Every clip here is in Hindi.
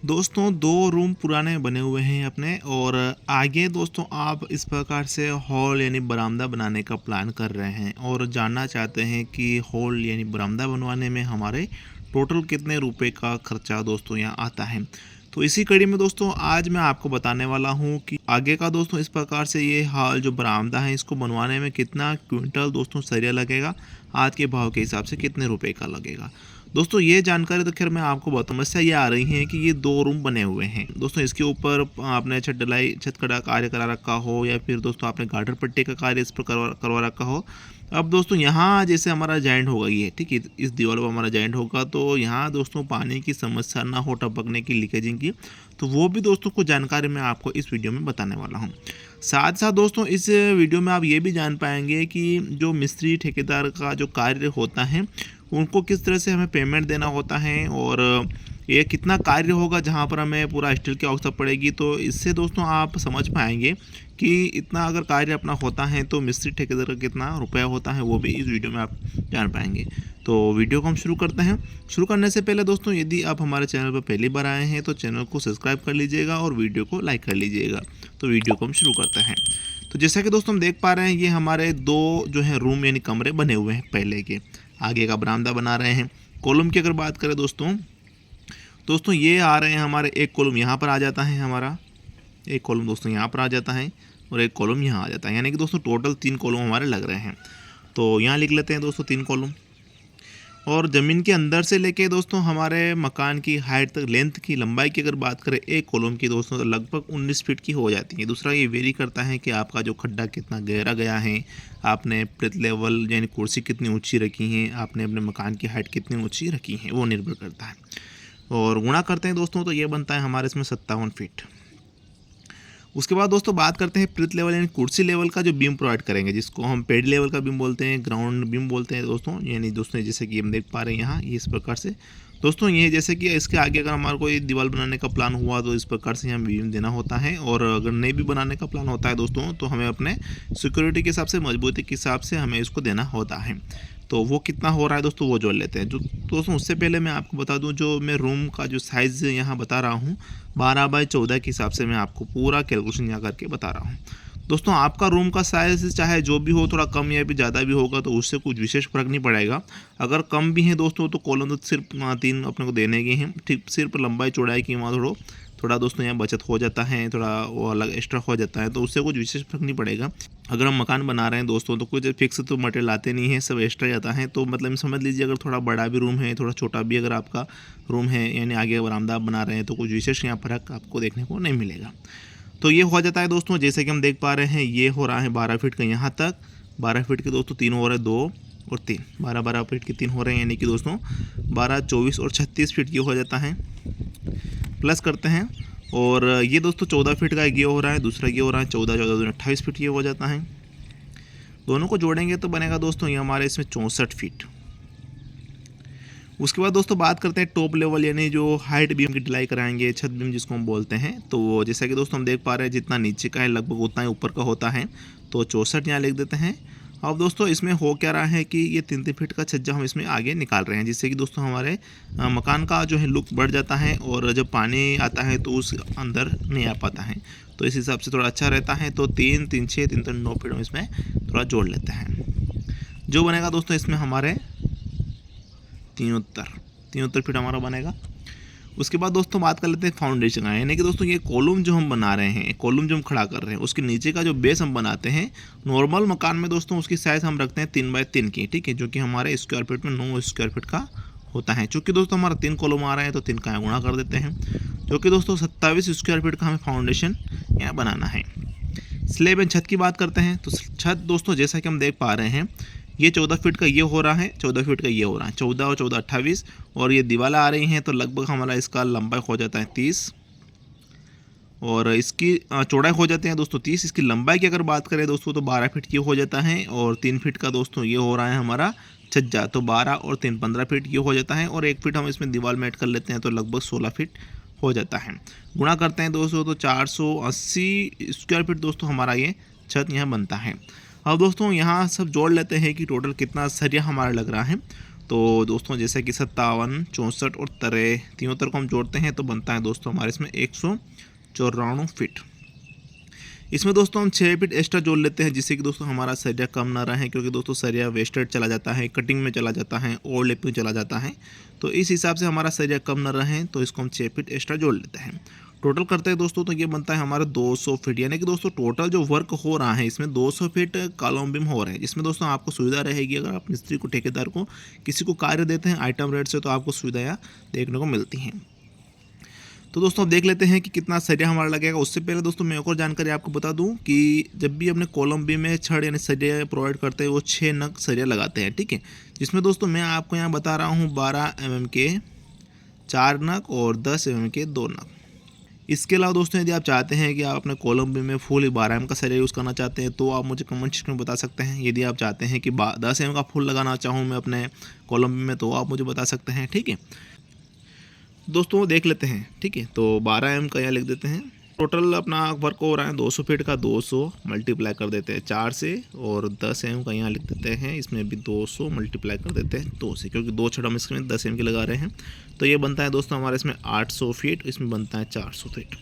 दोस्तों 2 रूम पुराने बने हुए हैं अपने, और आगे दोस्तों आप इस प्रकार से हॉल यानी बरामदा बनाने का प्लान कर रहे हैं और जानना चाहते हैं कि हॉल यानी बरामदा बनवाने में हमारे टोटल कितने रुपए का खर्चा दोस्तों यहाँ आता है। तो इसी कड़ी में दोस्तों आज मैं आपको बताने वाला हूँ कि आगे का दोस्तों इस प्रकार से ये हॉल जो बरामदा है इसको बनवाने में कितना क्विंटल दोस्तों सरिया लगेगा, आज के भाव के हिसाब से कितने रुपए का लगेगा। दोस्तों ये जानकारी तो खैर मैं आपको बताऊँ, समस्या ये आ रही है कि ये 2 रूम बने हुए हैं दोस्तों, इसके ऊपर आपने छत ढलाई छत का कार्य करा रखा हो या फिर दोस्तों आपने गार्डर पट्टी का कार्य इस पर करवा रखा हो। अब दोस्तों यहाँ जैसे हमारा जॉइंट होगा ये, ठीक है, इस दीवार पर हमारा जॉइंट होगा तो यहाँ दोस्तों पानी की समस्या ना हो, टपकने की, लीकेजिंग की, तो वो भी दोस्तों को जानकारी मैं आपको इस वीडियो में बताने वाला हूँ। साथ साथ दोस्तों इस वीडियो में आप ये भी जान पाएंगे कि जो मिस्त्री ठेकेदार का जो कार्य होता है उनको किस तरह से हमें पेमेंट देना होता है, और ये कितना कार्य होगा जहाँ पर हमें पूरा स्टील की आवश्यकता पड़ेगी। तो इससे दोस्तों आप समझ पाएंगे कि इतना अगर कार्य अपना होता है तो मिस्त्री ठेकेदार का कितना रुपया होता है, वो भी इस वीडियो में आप जान पाएंगे। तो वीडियो को हम शुरू करते हैं। शुरू करने से पहले दोस्तों यदि आप हमारे चैनल पर पहली बार आए हैं तो चैनल को सब्सक्राइब कर लीजिएगा और वीडियो को लाइक कर लीजिएगा। तो वीडियो को हम शुरू करते हैं। तो जैसा कि दोस्तों हम देख पा रहे हैं, ये हमारे 2 जो है रूम यानी कमरे बने हुए हैं पहले के, आगे का बरामदा बना रहे हैं। कॉलम की अगर बात करें दोस्तों ये आ रहे हैं हमारे, एक कॉलम यहाँ पर आ जाता है हमारा, एक कॉलम दोस्तों यहाँ पर आ जाता है और एक कॉलम यहाँ आ जाता है, यानी कि दोस्तों टोटल 3 कॉलम हमारे लग रहे हैं। तो यहाँ लिख लेते हैं दोस्तों 3 कॉलम। और ज़मीन के अंदर से लेके दोस्तों हमारे मकान की हाइट तक, लेंथ की, लंबाई की अगर बात करें एक कॉलम की दोस्तों तो लगभग 19 फीट की हो जाती है। दूसरा ये वेरी करता है कि आपका जो खड्डा कितना गहरा गया है, आपने प्रेत लेवल यानी कुर्सी कितनी ऊंची रखी है, आपने अपने मकान की हाइट कितनी ऊंची रखी है, वो निर्भर करता है। और गुणा करते हैं दोस्तों तो ये बनता है हमारे इसमें 57 फीट। उसके बाद दोस्तों बात करते हैं प्रीत लेवल यानी कुर्सी लेवल का जो बीम प्रोवाइड करेंगे, जिसको हम पेड लेवल का बीम बोलते हैं, ग्राउंड बीम बोलते हैं दोस्तों। यानी दोस्तों जैसे कि हम देख पा रहे हैं यहाँ ये इस प्रकार से दोस्तों, ये जैसे कि इसके आगे अगर हमारे को दीवार बनाने का प्लान हुआ तो इस प्रकार से हमें बीम देना होता है, और अगर नहीं भी बनाने का प्लान होता है दोस्तों तो हमें अपने सिक्योरिटी के हिसाब से, मजबूती के हिसाब से हमें इसको देना होता है। तो वो कितना हो रहा है दोस्तों वो जोड़ लेते हैं। जो दोस्तों उससे पहले मैं आपको बता दूं, जो मैं रूम का जो साइज़ यहाँ बता रहा हूँ 12 बाई 14 के हिसाब से मैं आपको पूरा कैलकुलेशन यहाँ करके बता रहा हूँ। दोस्तों आपका रूम का साइज़ चाहे जो भी हो, थोड़ा कम या भी ज़्यादा भी होगा तो उससे कुछ विशेष फ़र्क नहीं पड़ेगा। अगर कम भी है दोस्तों तो कॉलम तो सिर्फ 3 अपने को देने के हैं, ठीक, सिर्फ लंबाई चौड़ाई की वहाँ थोड़ा दोस्तों यहाँ बचत हो जाता है, थोड़ा वो अलग एक्स्ट्रा हो जाता है, तो उससे कुछ विशेष फर्क नहीं पड़ेगा। अगर हम मकान बना रहे हैं दोस्तों तो कुछ फिक्स तो मटेरियल आते नहीं है, सब एक्स्ट्रा जाता है। तो मतलब समझ लीजिए अगर थोड़ा बड़ा भी रूम है, थोड़ा छोटा भी अगर आपका रूम है, यानी आगे बरामदा बना रहे हैं, तो कुछ विशेष यहाँ फर्क आपको देखने को नहीं मिलेगा। तो ये हो जाता है दोस्तों, जैसे कि हम देख पा रहे हैं ये हो रहा है 12 फीट का यहाँ तक, 12 फीट के दोस्तों 3 हो रहे हैं, 2 और 3, 12 फीट के 3 हो रहे हैं, यानी कि दोस्तों 12, 24 और 36 फीट की हो जाता है। प्लस करते हैं, और ये दोस्तों 14 फीट का ये हो रहा है, दूसरा ये हो रहा है 14, 14 28 फीट ये हो जाता है। दोनों को जोड़ेंगे तो बनेगा दोस्तों ये हमारे इसमें 64 फीट। उसके बाद दोस्तों बात करते हैं टॉप लेवल यानी जो हाइट बीम की ढलाई कराएंगे, छत बीम जिसको हम बोलते हैं। तो जैसा कि दोस्तों हम देख पा रहे हैं जितना नीचे का है लगभग उतना ही ऊपर का होता है, तो 64 यहाँ लिख देते हैं। अब दोस्तों इसमें हो क्या रहा है कि ये 3-3 फीट का छज्जा हम इसमें आगे निकाल रहे हैं, जिससे कि दोस्तों हमारे मकान का जो है लुक बढ़ जाता है, और जब पानी आता है तो उस अंदर नहीं आ पाता है, तो इस हिसाब से थोड़ा अच्छा रहता है। तो 3, 3, 6, 3, 3, 9 फीट हम इसमें थोड़ा जोड़ लेते हैं, जो बनेगा दोस्तों इसमें हमारे 73 फीट हमारा बनेगा। उसके बाद दोस्तों बात कर लेते हैं फाउंडेशन का, यानी कि दोस्तों ये कॉलम जो हम बना रहे हैं, कॉलम जो हम खड़ा कर रहे हैं, उसके नीचे का जो बेस हम बनाते हैं नॉर्मल मकान में दोस्तों उसकी साइज़ हम रखते हैं 3 बाई 3 की, ठीक है, जो कि हमारे स्क्वायर फीट में 9 स्क्वायर फीट का होता है। चूँकि दोस्तों हमारा 3 कॉलम आ रहे हैं तो 3 का गुणा कर देते हैं, जो कि दोस्तों 27 स्क्वायर फीट का हमें फाउंडेशन यहाँ बनाना है। स्लेब एंड छत की बात करते हैं तो छत दोस्तों जैसा कि हम देख पा रहे हैं ये 14 फीट का ये हो रहा है, 14 फीट का ये हो रहा है, 14 और 14 28, और ये दीवारें आ रही हैं तो लगभग हमारा इसका लंबाई हो जाता है 30, और इसकी चौड़ाई हो जाते हैं दोस्तों 30। इसकी लंबाई की अगर बात करें दोस्तों तो 12 फीट की हो जाता है, और 3 फीट का दोस्तों ये हो रहा है हमारा छज्जा, तो 12 और 3 15 फीट ये हो जाता है, और 1 फीट हम इसमें दीवार में ऐड कर लेते हैं तो लगभग 16 फीट हो जाता है। गुणा करते हैं दोस्तों तो 480 स्क्वायर फीट दोस्तों हमारा ये छत यहाँ बनता है। अब दोस्तों यहाँ सब जोड़ लेते हैं कि टोटल कितना सरिया हमारा लग रहा है। तो दोस्तों जैसे कि 57, 64 और 73 को हम जोड़ते हैं तो बनता है दोस्तों हमारे इसमें 194 फीट। इसमें दोस्तों हम 6 फीट एक्स्ट्रा जोड़ लेते हैं, जिससे कि दोस्तों हमारा सरिया कम ना रहे, क्योंकि दोस्तों सरिया वेस्टेड चला जाता है, कटिंग में चला जाता है, ओवरलैपिंग चला जाता है। तो इस हिसाब से हमारा सरिया कम ना रहे, तो इसको हम 6 फीट एक्स्ट्रा जोड़ लेते हैं। टोटल करते हैं दोस्तों तो ये बनता है हमारा 200 फीट, यानी कि दोस्तों टोटल जो वर्क हो रहा है इसमें 200 फीट कॉलम बीम हो रहे हैं, जिसमें दोस्तों आपको सुविधा रहेगी अगर आप मिस्त्री को, ठेकेदार को, किसी को कार्य देते हैं आइटम रेट से, तो आपको सुविधाएँ देखने को मिलती हैं। तो दोस्तों अब देख लेते हैं कि कितना सरिया हमारा लगेगा। उससे पहले दोस्तों मैं एक और जानकारी आपको बता दूं कि जब भी अपने कॉलम बी में छड़ यानी सरिया प्रोवाइड करते हैं वो 6 नग सरिया लगाते हैं, ठीक है। जिसमें दोस्तों मैं आपको यहाँ बता रहा हूँ 12 mm के 4 नग और 10 mm के 2 नग। इसके अलावा दोस्तों यदि आप चाहते हैं कि आप अपने कॉलम बी में फुल 12 mm का सरिया यूज़ करना चाहते हैं तो आप मुझे कमेंट सेक्शन में बता सकते हैं। यदि आप चाहते हैं कि 10 mm का फुल लगाना चाहूँ मैं अपने कॉलम बी में तो आप मुझे बता सकते हैं, ठीक है। दोस्तों देख लेते हैं, ठीक है। तो 12 mm का यहाँ लिख देते हैं। टोटल अपना वर्क हो रहा है 200 फीट का, 200 मल्टीप्लाई कर देते हैं 4 से, और 10 mm का यहाँ लिख देते हैं, इसमें भी 200 मल्टीप्लाई कर देते हैं 2 से, क्योंकि 2 छड़ हम इसमें 10 mm की लगा रहे हैं। तो ये बनता है दोस्तों हमारे इसमें 800 फीट, इसमें बनता है 400 फीट।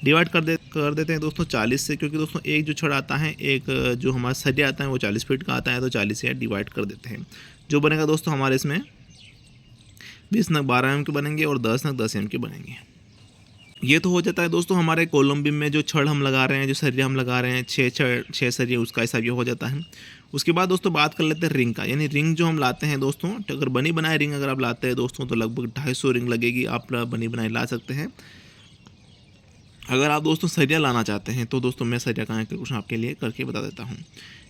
डिवाइड कर देते हैं दोस्तों 40 से, क्योंकि दोस्तों एक जो छड़ आता है, एक जो हमारा सरिया आता है वो 40 फीट का आता है, तो 40 से डिवाइड कर देते हैं। जो बनेगा दोस्तों हमारे इसमें 20 नग 12 mm के बनेंगे और 10 नग 10 mm के बनेंगे। ये तो हो जाता है दोस्तों हमारे कॉलम बीम में जो छड़ हम लगा रहे हैं, जो सरिया हम लगा रहे हैं, 6 सरिया, उसका हिसाब ये हो जाता है। उसके बाद दोस्तों बात कर लेते हैं रिंग का, यानी रिंग जो हम लाते हैं दोस्तों, अगर बनी बनाई रिंग अगर आप लाते हैं दोस्तों तो लगभग 250 रिंग लगेगी, आप बनी बनाई ला सकते हैं। अगर आप दोस्तों सरिया लाना चाहते हैं तो दोस्तों मैं सरिया का कुछ आपके लिए करके बता देता हूँ।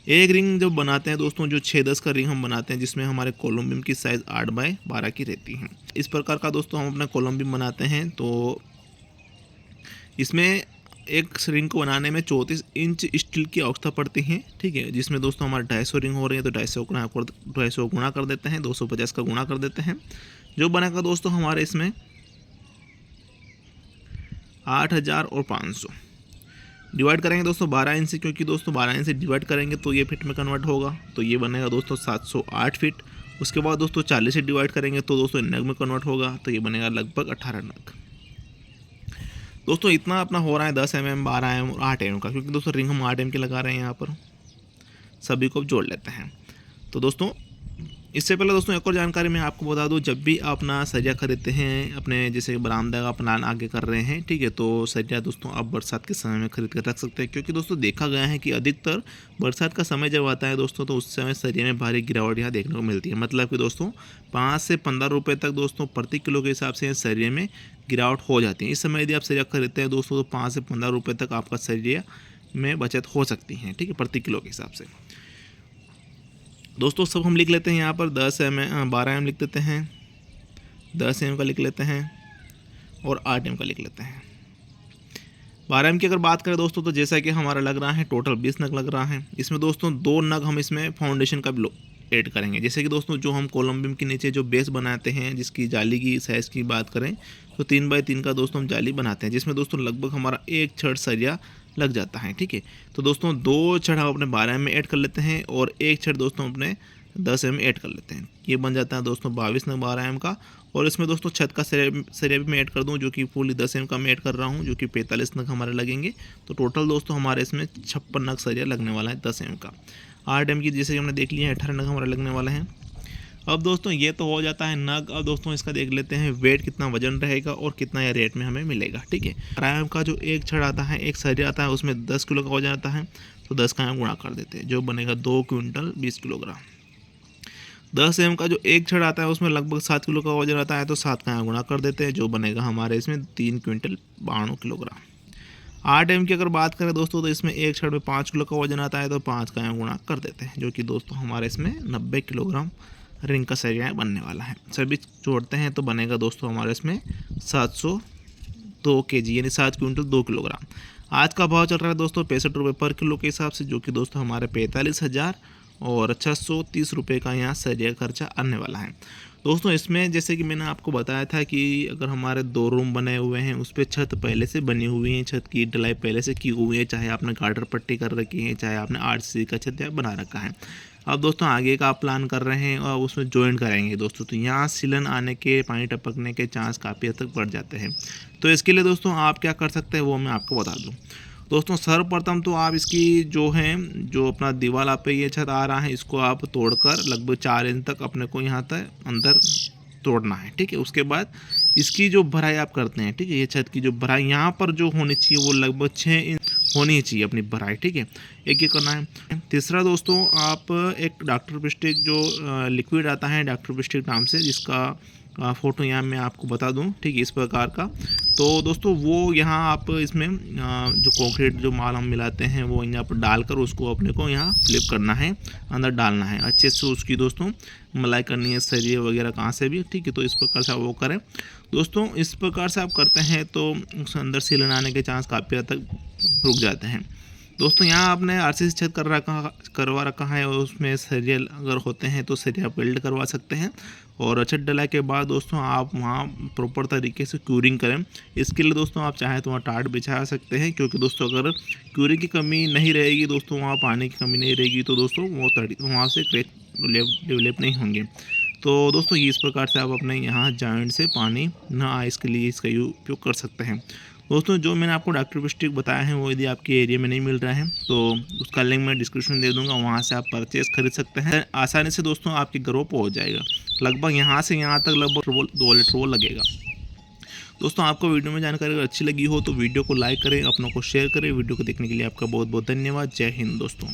एक रिंग जब बनाते हैं दोस्तों, जो 6-10 का रिंग हम बनाते हैं, जिसमें हमारे कॉलम बीम की साइज़ 8x12 की रहती है। इस प्रकार का दोस्तों हम अपना कॉलम बीम बनाते हैं। तो इसमें एक रिंग को बनाने में 34 इंच स्टील की आवश्यकता पड़ती है, ठीक है। जिसमें दोस्तों हमारे 250 रिंग हो रही है तो 250 गुणा कर देते हैं, 250 का गुणा कर देते हैं। जो बनेगा दोस्तों हमारे इसमें 8000 और 500 डिवाइड करेंगे दोस्तों 12 इंच से, क्योंकि दोस्तों 12 इंच से डिवाइड करेंगे तो ये फिट में कन्वर्ट होगा, तो ये बनेगा दोस्तों 708 फीट। उसके बाद दोस्तों 40 से डिवाइड करेंगे तो दोस्तों नग में कन्वर्ट होगा, तो ये बनेगा लगभग 18 नग। दोस्तों इतना अपना हो रहा है 10 mm, 12 mm और 8 mm का, क्योंकि दोस्तों रिंग हम 8 mm के लगा रहे हैं यहाँ पर। सभी को जोड़ लेते हैं। तो दोस्तों इससे पहले दोस्तों एक और जानकारी मैं आपको बता दूं, जब भी आप अपना सरिया खरीदते हैं, अपने जैसे बरामदा का प्लान आगे कर रहे हैं, ठीक है, तो सरिया दोस्तों आप बरसात के समय में खरीद कर रख सकते हैं, क्योंकि दोस्तों देखा गया है कि अधिकतर बरसात का समय जब आता है दोस्तों तो उस समय सरिया में भारी गिरावट यहाँ देखने को मिलती है। मतलब कि दोस्तों 5 से 15 रुपये तक दोस्तों प्रति किलो के हिसाब से सरिया में गिरावट हो जाती है। इस समय यदि आप सरिया खरीदते हैं दोस्तों तो 5 से 15 रुपये तक आपका सरिया में बचत हो सकती है, ठीक है, प्रति किलो के हिसाब से। दोस्तों सब हम लिख लेते हैं यहाँ पर 12 mm लिख देते हैं, 10 mm का लिख लेते हैं और 8 mm का लिख लेते हैं। 12 mm की अगर बात करें दोस्तों तो जैसा कि हमारा लग रहा है टोटल 20 नग लग रहा है। इसमें दोस्तों 2 नग हम इसमें फाउंडेशन का भी ऐड करेंगे। जैसे कि दोस्तों जो हम कॉलम बीम के नीचे जो बेस बनाते हैं, जिसकी जाली की साइज़ की बात करें तो 3x3 का दोस्तों हम जाली बनाते हैं, जिसमें दोस्तों लगभग हमारा 1 छड़ सरिया लग जाता है, ठीक है। तो दोस्तों 2 छड़ हम अपने 12 mm में ऐड कर लेते हैं और 1 छड़ दोस्तों अपने 10 mm में ऐड कर लेते हैं। ये बन जाता है दोस्तों 22 नग 12 mm का। और इसमें दोस्तों छत का सरिया भी मैं ऐड कर दूं, जो कि फुली 10 mm का मैं ऐड कर रहा हूं, जो कि 45 नग हमारे लगेंगे। तो टोटल दोस्तों हमारे इसमें 56 नग सरिया लगने वाला है 10 mm का। 8 mm की जैसे कि हमने देख लिया है 18 नग हमारे लगने वाले हैं। अब दोस्तों ये तो हो जाता है नग। अब दोस्तों इसका देख लेते हैं वेट, कितना वजन रहेगा और कितना यह रेट में हमें मिलेगा, ठीक है। 12 mm का जो एक छड़ आता है, एक सरिया आता है, उसमें 10 किलो का वजन आता है, तो 10 का हम गुणा कर देते हैं, जो बनेगा 2 क्विंटल 20 किलोग्राम। 10 mm का जो एक छड़ आता है उसमें लगभग 7 किलो का वजन आता है, तो 7 का गुणा कर देते हैं, जो बनेगा हमारे इसमें 3 क्विंटल 92 किलोग्राम। 8 mm की अगर बात करें दोस्तों तो इसमें एक छड़ में 5 किलो का वजन आता है, तो 5 का गुणा कर देते हैं, जो कि दोस्तों हमारे इसमें 90 किलोग्राम रिंग का सरिया बनने वाला है। सभी जोड़ते हैं तो बनेगा दोस्तों हमारे इसमें 702 kg, यानी 7 क्विंटल 2 किलोग्राम। आज का भाव चल रहा है दोस्तों 65 रुपये पर किलो के हिसाब से, जो कि दोस्तों हमारे 45,000 और 630 रुपये का यहाँ सरिया खर्चा आने वाला है। दोस्तों इसमें जैसे कि मैंने आपको बताया था कि अगर हमारे 2 रूम बने हुए हैं, उस पर छत पहले से बनी हुई है, छत की ढलाई पहले से की हुई है, चाहे आपने गार्डर पट्टी कर रखी है, चाहे आपने RCC का छत बना रखा है। अब दोस्तों आगे का आप प्लान कर रहे हैं और उसमें जॉइन कराएंगे दोस्तों, तो यहाँ सीलन आने के, पानी टपकने के चांस काफ़ी हद तक बढ़ जाते हैं। तो इसके लिए दोस्तों आप क्या कर सकते हैं वो मैं आपको बता दूँ। दोस्तों सर्वप्रथम तो आप इसकी जो अपना दीवार आप पे ये छत आ रहा है, इसको आप तोड़कर लगभग 4 इंच तक अपने को यहाँ तक अंदर तोड़ना है, ठीक है। उसके बाद इसकी जो भराई आप करते हैं, ठीक है, ये छत की जो भराई यहाँ पर जो होनी चाहिए वो लगभग 6 इंच होनी चाहिए अपनी भराई, ठीक है। एक ये करना है। तीसरा दोस्तों आप एक डॉक्टर पिस्टिक जो लिक्विड आता है डॉक्टर पिस्टिक नाम से, जिसका फ़ोटो यहाँ मैं आपको बता दूँ, ठीक है, इस प्रकार का। तो दोस्तों वो यहाँ आप इसमें जो कंक्रीट जो माल हम मिलाते हैं वो यहाँ पर डालकर उसको अपने को यहाँ फ्लिप करना है, अंदर डालना है, अच्छे से उसकी दोस्तों मलाई करनी है, सरिये वगैरह कहाँ से भी, ठीक है। तो इस प्रकार से आप वो करें दोस्तों। इस प्रकार से आप करते हैं तो उस अंदर सीलन आने के चांस काफ़ी हद तक रुक जाते हैं दोस्तों। यहाँ आपने आरसीसी छत करवा रखा है और उसमें सरिये अगर होते हैं तो सरिया वेल्ड करवा सकते हैं। और छत डलाई के बाद दोस्तों आप वहाँ प्रॉपर तरीके से क्यूरिंग करें। इसके लिए दोस्तों आप चाहें तो वहाँ टाट बिछा सकते हैं, क्योंकि दोस्तों अगर क्यूरिंग की कमी नहीं रहेगी दोस्तों, वहाँ पानी की कमी नहीं रहेगी, तो दोस्तों वो वहाँ से क्रैक डेवलप नहीं होंगे। तो दोस्तों इस प्रकार से आप अपने यहाँ जॉइंट से पानी ना आए इसके लिए इसका उपयोग कर सकते हैं दोस्तों। जो मैंने आपको डॉक्टर पिस्टिक बताया है वो यदि आपके एरिया में नहीं मिल रहा है तो उसका लिंक मैं डिस्क्रिप्शन दे दूंगा, वहाँ से आप परचेज़ खरीद सकते हैं आसानी से दोस्तों, आपके घरों पहुँच जाएगा। लगभग यहाँ से यहाँ तक लगभग 2 लीटर वो लगेगा दोस्तों। आपको वीडियो में जानकारी अगर अच्छी लगी हो तो वीडियो को लाइक करें, अपनों को शेयर करें। वीडियो को देखने के लिए आपका बहुत बहुत धन्यवाद। जय हिंद दोस्तों।